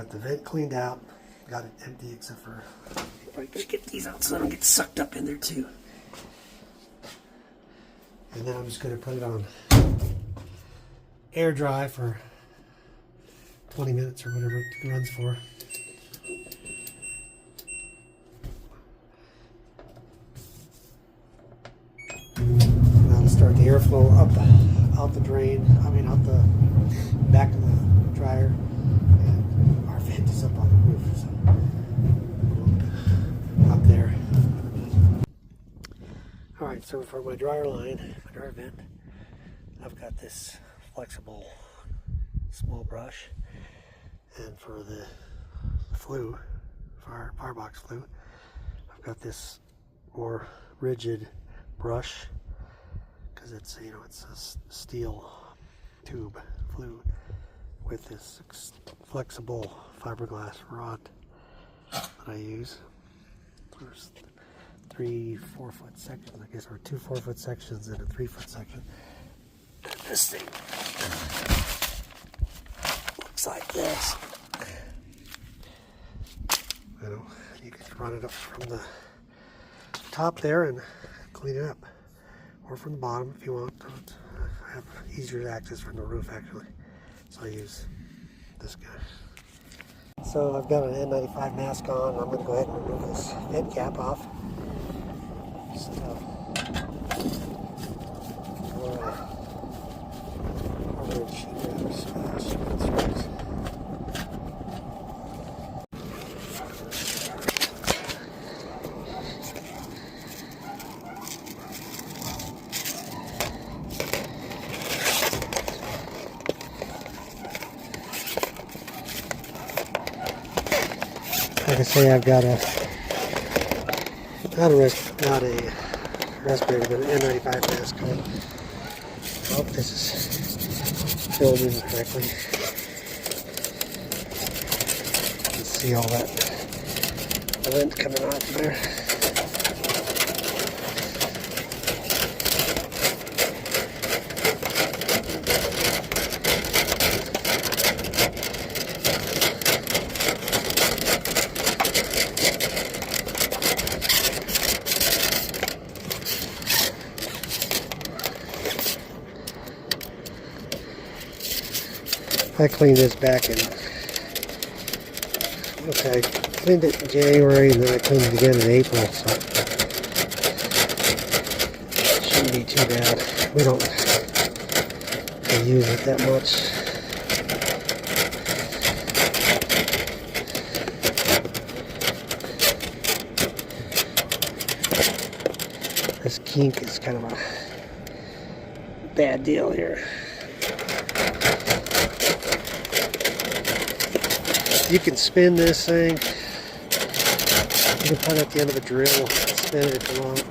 got the vent cleaned out. Got it empty except for... I'm gonna get these out so I don't get sucked up in there too. And then I'm just gonna put it on air dry for 20 minutes or whatever it runs for. And that'll start the airflow up out the drain, out the back of the dryer. And our vent is up on the roof, so up there. Alright, so for my dryer line, my dryer vent, I've got this flexible small brush. And for the flue, for our firebox flue, I've got this more rigid brush because it's, it's a steel tube flue with this flexible fiberglass rod that I use. There's 3 4-foot sections, I guess, or 2 4-foot sections and a 3-foot section. And this thing looks like this. You can run it up from the top there and clean it up, or from the bottom if you want. I have easier access from the roof actually, so I use this guy. So I've got an N95 mask on. I'm going to go ahead and remove this vent cap off. Just, like I say, I've got not a respirator, but an N95 mask on. I hope this is filled in correctly. You can see all that vent coming off there. I cleaned this back in, I cleaned it in January and then I cleaned it again in April, so it shouldn't be too bad. We don't use it that much. This kink is kind of a bad deal here. You can spin this thing. You can put it at the end of a drill, spin it if you want.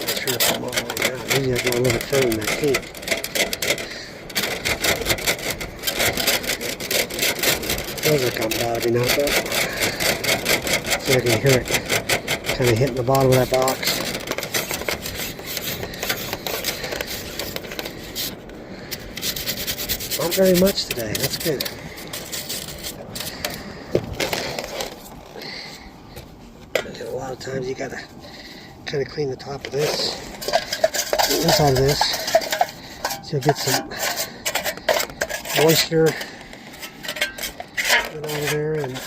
Not sure if I'm all the way down. Maybe I go a little further than that kink. Feels like I'm about to be knocked out. So I can hear it kind of hitting the bottom of that box. Not very much today, that's good. And a lot of times you gotta kind of clean the top of this, the inside of this, so you'll get some moisture out of there and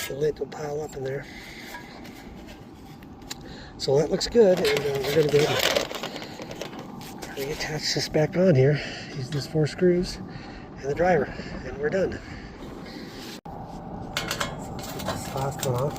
the lint will pile up in there. So that looks good, and we're going to go ahead and attach this back on here. Use those 4 screws and the driver, and we're done. So let's get this stock off.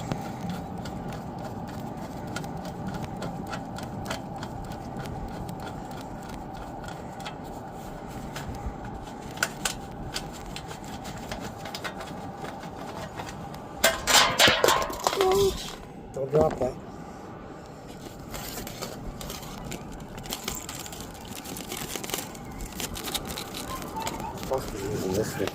Don't drop that. Supposed to be using this thing.